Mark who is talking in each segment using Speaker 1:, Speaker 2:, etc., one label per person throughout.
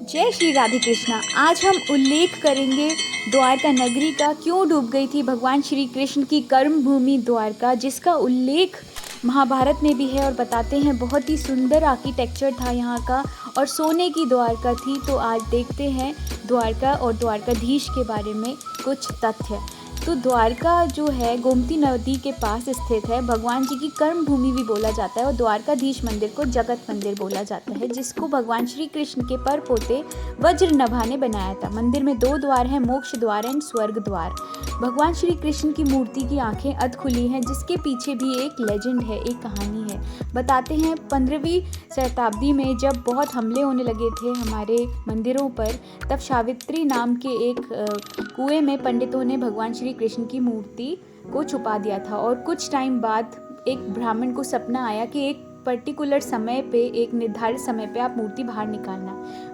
Speaker 1: जय श्री राधे कृष्णा। आज हम उल्लेख करेंगे द्वारका नगरी का, क्यों डूब गई थी भगवान श्री कृष्ण की कर्म भूमि द्वारका, जिसका उल्लेख महाभारत में भी है। और बताते हैं बहुत ही सुंदर आर्किटेक्चर था यहाँ का और सोने की द्वारका थी। तो आज देखते हैं द्वारका और द्वारकाधीश के बारे में कुछ तथ्य। तो द्वारका जो है गोमती नदी के पास स्थित है। भगवान जी की कर्म भूमि भी बोला जाता है और द्वारकाधीश मंदिर को जगत मंदिर बोला जाता है, जिसको भगवान श्री कृष्ण के पर पोते वज्रनभा ने बनाया था। मंदिर में 2 द्वार हैं, मोक्ष द्वार एंड स्वर्ग द्वार। भगवान श्री कृष्ण की मूर्ति की आंखें अध खुली हैं, जिसके पीछे भी एक लेजेंड है, एक कहानी है। बताते हैं 15वीं शताब्दी में जब बहुत हमले होने लगे थे हमारे मंदिरों पर, तब सावित्री नाम के एक कुएं में पंडितों ने भगवान श्री कृष्ण की मूर्ति को छुपा दिया था। और कुछ टाइम बाद एक ब्राह्मण को सपना आया कि एक पर्टिकुलर समय पे, एक निर्धारित समय पे आप मूर्ति बाहर निकालना।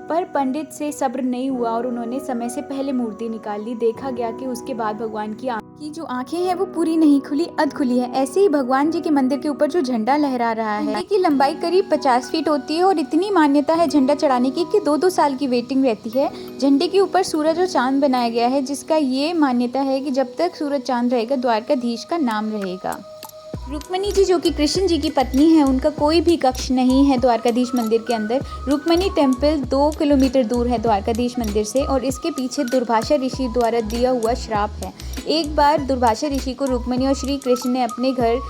Speaker 1: पर पंडित से सब्र नहीं हुआ और उन्होंने समय से पहले मूर्ति निकाल ली। देखा गया कि उसके बाद भगवान की जो आंखें हैं वो पूरी नहीं खुली, अध खुली है। ऐसे ही भगवान जी के मंदिर के ऊपर जो झंडा लहरा रहा है, झंडे की लंबाई करीब 50 फीट होती है और इतनी मान्यता है झंडा चढ़ाने की कि 2-2 साल की वेटिंग रहती है। झंडे के ऊपर सूरज और चांद बनाया गया है, जिसका ये मान्यता है कि जब तक सूरज चांद रहेगा द्वारकाधीश का नाम रहेगा। रुक्मणी जी जो कि कृष्ण जी की पत्नी है, उनका कोई भी कक्ष नहीं है द्वारकाधीश मंदिर के अंदर। रुक्मणी टेम्पल 2 किलोमीटर दूर है द्वारकाधीश मंदिर से और इसके पीछे दुर्वासा ऋषि द्वारा दिया हुआ श्राप है। एक बार दुर्वासा ऋषि को रुक्मणी और श्री कृष्ण ने अपने घर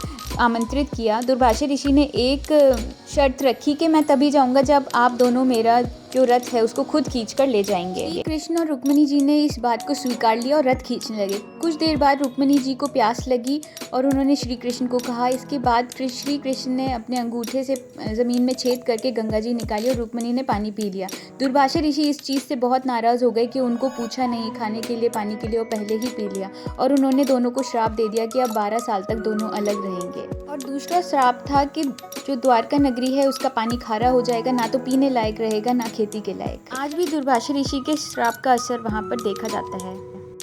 Speaker 1: आमंत्रित किया। दुर्वासा ऋषि ने एक शर्त रखी कि मैं तभी जाऊंगा जब आप दोनों मेरा जो रथ है उसको खुद खींच कर ले जाएंगे। कृष्ण और रुक्मणी जी ने इस बात को स्वीकार लिया और रथ खींचने लगे। कुछ देर बाद रुक्मणी जी को प्यास लगी और उन्होंने श्री कृष्ण को कहा। इसके बाद श्री कृष्ण ने अपने अंगूठे से ज़मीन में छेद करके गंगा जी निकाली और रुक्मणी ने पानी पी लिया। दुर्वासा ऋषि इस चीज़ से बहुत नाराज़ हो गए कि उनको पूछा नहीं खाने के लिए, पानी के लिए, और पहले ही पी लिया। और उन्होंने दोनों को श्राप दे दिया कि अब 12 साल तक दोनों अलग रहेंगे। और दूसरा श्राप था कि जो द्वारका नगरी है उसका पानी खारा हो जाएगा, ना तो पीने लायक रहेगा ना खेती के लायक। आज भी दुर्वासा ऋषि के श्राप का असर वहाँ पर देखा जाता है।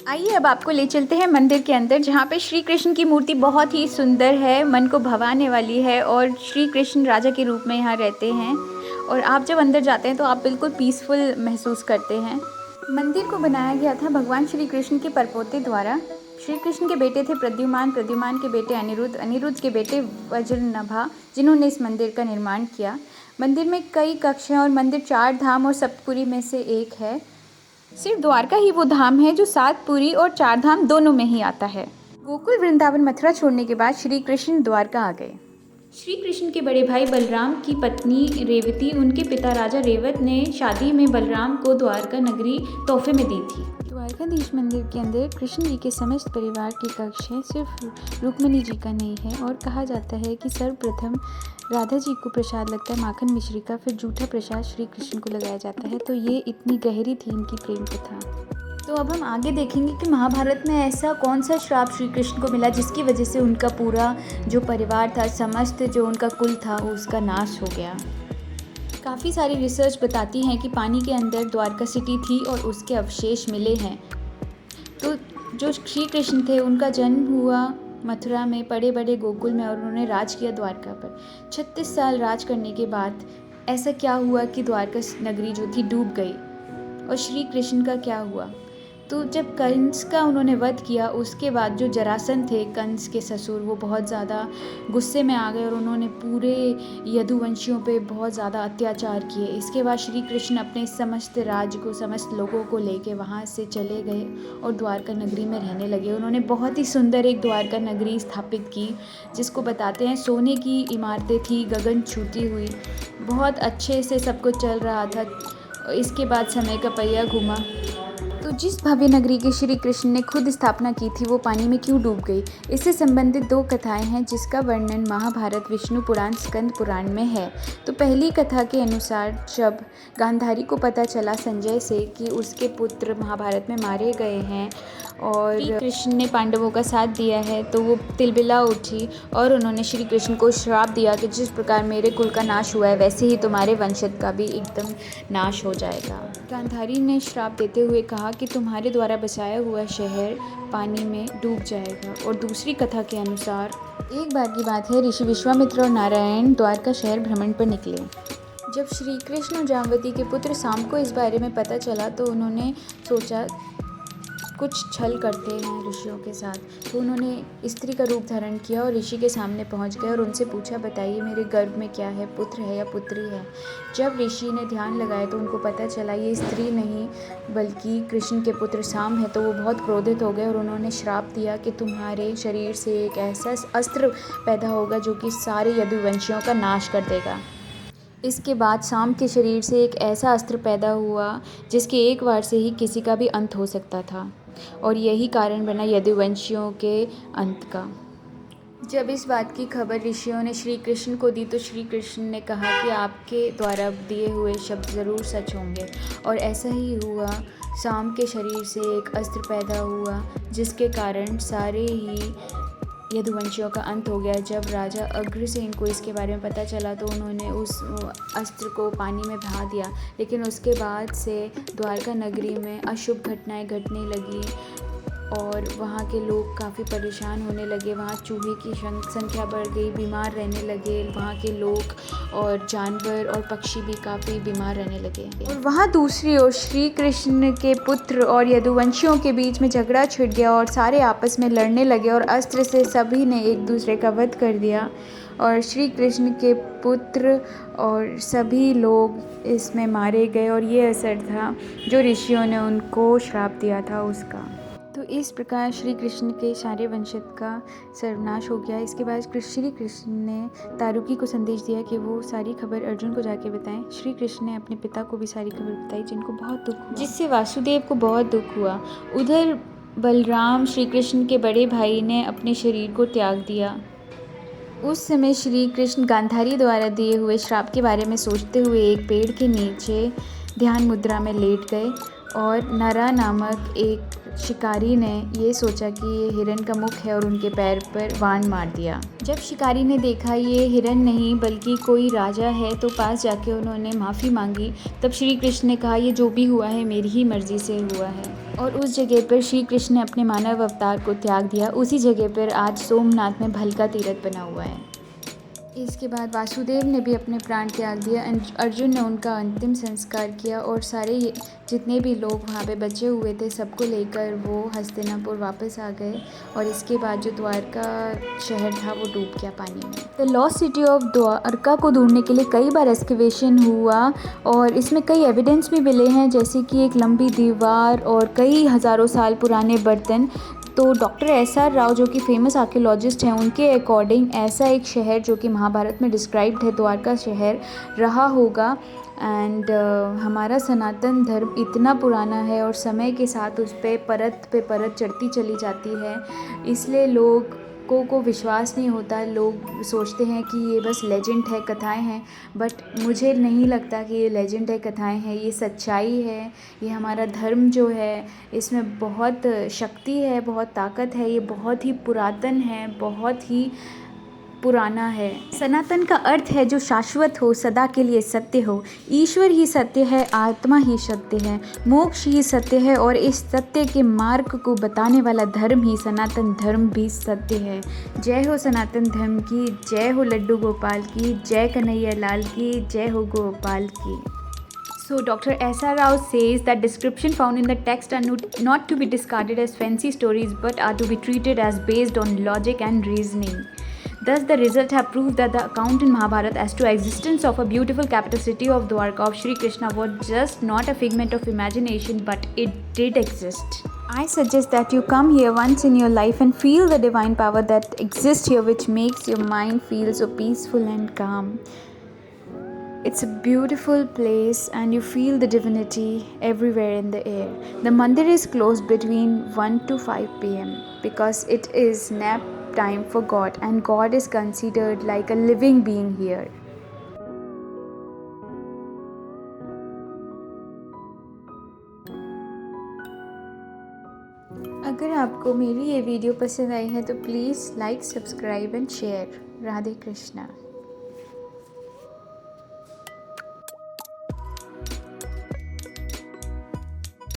Speaker 1: आइए अब आपको ले चलते हैं मंदिर के अंदर, जहाँ पे श्री कृष्ण की मूर्ति बहुत ही सुंदर है, मन को भवाने वाली है और श्री कृष्ण राजा के रूप में यहाँ रहते हैं। और आप जब अंदर जाते हैं तो आप बिल्कुल पीसफुल महसूस करते हैं। मंदिर को बनाया गया था भगवान श्री कृष्ण के परपोते द्वारा। श्री कृष्ण के बेटे थे प्रद्युमान, प्रद्युमान के बेटे अनिरुद्ध, अनिरुद्ध के बेटे वज्रनभा, जिन्होंने इस मंदिर का निर्माण किया। मंदिर में कई कक्ष हैं और मंदिर 4 धाम और सप्तपुरी में से एक है। सिर्फ द्वारका ही वो धाम है जो 7 पुरी और 4 धाम दोनों में ही आता है। गोकुल वृंदावन मथुरा छोड़ने के बाद श्री कृष्ण द्वारका आ गए। श्री कृष्ण के बड़े भाई बलराम की पत्नी रेवती, उनके पिता राजा रेवत ने शादी में बलराम को द्वारका नगरी तोहफे में दी थी। द्वारकाधीश मंदिर के अंदर कृष्ण जी के समस्त परिवार के कक्ष हैं, सिर्फ रुक्मणी जी का नहीं है। और कहा जाता है कि सर्वप्रथम राधा जी को प्रसाद लगता है माखन मिश्री का, फिर जूठा प्रसाद श्री कृष्ण को लगाया जाता है। तो ये इतनी गहरी थी इनकी प्रेम कथा। तो अब हम आगे देखेंगे कि महाभारत में ऐसा कौन सा श्राप श्री कृष्ण को मिला जिसकी वजह से उनका पूरा जो परिवार था, समस्त जो उनका कुल था, उसका नाश हो गया। काफ़ी सारी रिसर्च बताती हैं कि पानी के अंदर द्वारका सिटी थी और उसके अवशेष मिले हैं। तो जो श्री कृष्ण थे उनका जन्म हुआ मथुरा में, बड़े बड़े गोकुल में, और उन्होंने राज किया द्वारका पर। 36 साल राज करने के बाद ऐसा क्या हुआ कि द्वारका नगरी जो थी डूब गई। और श्री कृष्ण का क्या हुआ? तो जब कंस का उन्होंने वध किया, उसके बाद जो जरासंध थे कंस के ससुर, वो बहुत ज़्यादा गुस्से में आ गए और उन्होंने पूरे यदुवंशियों पे बहुत ज़्यादा अत्याचार किए। इसके बाद श्री कृष्ण अपने समस्त राज्य को, समस्त लोगों को लेके वहाँ से चले गए और द्वारका नगरी में रहने लगे। उन्होंने बहुत ही सुंदर एक द्वारका नगरी स्थापित की, जिसको बताते हैं सोने की इमारतें थी, गगन छूती हुई, बहुत अच्छे से सब कुछ चल रहा था। इसके बाद समय का पहिया घूमा। तो जिस भव्य नगरी की श्री कृष्ण ने खुद स्थापना की थी, वो पानी में क्यों डूब गई? इससे संबंधित 2 कथाएं हैं, जिसका वर्णन महाभारत, विष्णु पुराण, स्कंद पुराण में है। तो पहली कथा के अनुसार जब गांधारी को पता चला संजय से कि उसके पुत्र महाभारत में मारे गए हैं और श्री कृष्ण ने पांडवों का साथ दिया है, तो वो तिलबिला उठी और उन्होंने श्री कृष्ण को श्राप दिया कि जिस प्रकार मेरे कुल का नाश हुआ है वैसे ही तुम्हारे वंशज का भी एकदम नाश हो जाएगा। गांधारी ने श्राप देते हुए कहा कि तुम्हारे द्वारा बसाया हुआ शहर पानी में डूब जाएगा। और दूसरी कथा के अनुसार एक बार की बात है, ऋषि विश्वामित्र और नारायण द्वारका शहर भ्रमण पर निकले। जब श्री कृष्ण और जामवती के पुत्र साम को इस बारे में पता चला तो उन्होंने सोचा कुछ छल करते हैं ऋषियों के साथ। तो उन्होंने स्त्री का रूप धारण किया और ऋषि के सामने पहुंच गए और उनसे पूछा, बताइए मेरे गर्भ में क्या है, पुत्र है या पुत्री है। जब ऋषि ने ध्यान लगाया तो उनको पता चला ये स्त्री नहीं बल्कि कृष्ण के पुत्र साम है। तो वो बहुत क्रोधित हो गए और उन्होंने श्राप दिया कि तुम्हारे शरीर से एक ऐसा अस्त्र पैदा होगा जो कि सारे यदुवंशियों का नाश कर देगा। इसके बाद साम के शरीर से एक ऐसा अस्त्र पैदा हुआ जिसके एक वार से ही किसी का भी अंत हो सकता था और यही कारण बना यदुवंशियों के अंत का। जब इस बात की खबर ऋषियों ने श्री कृष्ण को दी तो श्री कृष्ण ने कहा कि आपके द्वारा दिए हुए शब्द ज़रूर सच होंगे। और ऐसा ही हुआ। साम के शरीर से एक अस्त्र पैदा हुआ जिसके कारण सारे ही यदुवंशियों का अंत हो गया। जब राजा अग्रसेन को इसके बारे में पता चला तो उन्होंने उस अस्त्र को पानी में बहा दिया। लेकिन उसके बाद से द्वारका नगरी में अशुभ घटनाएं घटने लगी और वहाँ के लोग काफ़ी परेशान होने लगे। वहाँ चूहे की संख्या बढ़ गई, बीमार रहने लगे वहाँ के लोग और जानवर और पक्षी भी काफ़ी बीमार रहने लगे। और वहाँ दूसरी ओर श्री कृष्ण के पुत्र और यदुवंशियों के बीच में झगड़ा छिड़ गया और सारे आपस में लड़ने लगे और अस्त्र से सभी ने एक दूसरे का वध कर दिया और श्री कृष्ण के पुत्र और सभी लोग इसमें मारे गए। और ये असर था जो ऋषियों ने उनको श्राप दिया था उसका। तो इस प्रकार श्री कृष्ण के सारे वंशज का सर्वनाश हो गया। इसके बाद श्री कृष्ण ने तारुकी को संदेश दिया कि वो सारी खबर अर्जुन को जाके बताएं। श्री कृष्ण ने अपने पिता को भी सारी खबर बताई जिनको बहुत दुख हुआ, जिससे वासुदेव को बहुत दुख हुआ। उधर बलराम श्री कृष्ण के बड़े भाई ने अपने शरीर को त्याग दिया। उस समय श्री कृष्ण गांधारी द्वारा दिए हुए श्राप के बारे में सोचते हुए एक पेड़ के नीचे ध्यान मुद्रा में लेट गए और नरा नामक एक शिकारी ने ये सोचा कि ये हिरन का मुख है और उनके पैर पर बाण मार दिया। जब शिकारी ने देखा ये हिरन नहीं बल्कि कोई राजा है तो पास जाके उन्होंने माफ़ी मांगी। तब श्री कृष्ण ने कहा ये जो भी हुआ है मेरी ही मर्ज़ी से हुआ है और उस जगह पर श्री कृष्ण ने अपने मानव अवतार को त्याग दिया। उसी जगह पर आज सोमनाथ में भलका तीर्थ बना हुआ है। इसके बाद वासुदेव ने भी अपने प्राण त्याग दिया। अर्जुन ने उनका अंतिम संस्कार किया और सारे जितने भी लोग वहाँ पे बचे हुए थे सबको लेकर वो हस्तिनापुर वापस आ गए। और इसके बाद जो द्वारका शहर था वो डूब गया पानी में। The lost city of Dwarka को ढूंढने के लिए कई बार एक्सकवेशन हुआ और इसमें कई एविडेंस भी मिले हैं जैसे कि एक लंबी दीवार और कई हज़ारों साल पुराने बर्तन। तो डॉक्टर एस.आर. राव जो कि फेमस आर्कियोलॉजिस्ट हैं उनके अकॉर्डिंग ऐसा एक शहर जो कि महाभारत में डिस्क्राइब्ड है द्वारका शहर रहा होगा। एंड हमारा सनातन धर्म इतना पुराना है और समय के साथ उस पर परत चढ़ती चली जाती है, इसलिए लोगों को विश्वास नहीं होता। लोग सोचते हैं कि ये बस लेजेंड है, कथाएं हैं, बट मुझे नहीं लगता कि ये लेजेंड है, कथाएं हैं। ये सच्चाई है। ये हमारा धर्म जो है इसमें बहुत शक्ति है, बहुत ताकत है। ये बहुत ही पुरातन है, बहुत ही पुराना है। सनातन का अर्थ है जो शाश्वत हो, सदा के लिए सत्य हो। ईश्वर ही सत्य है, आत्मा ही सत्य है, मोक्ष ही सत्य है और इस सत्य के मार्ग को बताने वाला धर्म ही सनातन धर्म भी सत्य है। जय हो सनातन धर्म की, जय हो लड्डू गोपाल की, जय कन्हैया लाल की, जय हो गोपाल की। So Dr. S.R. Rao says that description found in the text are not to be discarded as fancy stories but are to be treated as based on logic and reasoning. Thus, the results have proved that the account in Mahabharata as to existence of a beautiful capital city of Dwarka of Shri Krishna was just not a figment of imagination, but it did exist. I suggest that you come here once in your life and feel the divine power that exists here, which makes your mind feel so peaceful and calm. It's a beautiful place and you feel the divinity everywhere in the air. The mandir is closed between 1 to 5 p.m. because it is nap time for God and God is considered like a living being here. अगर आपको मेरी ये video पसंद आई है तो please like, subscribe and share. Radhe Krishna.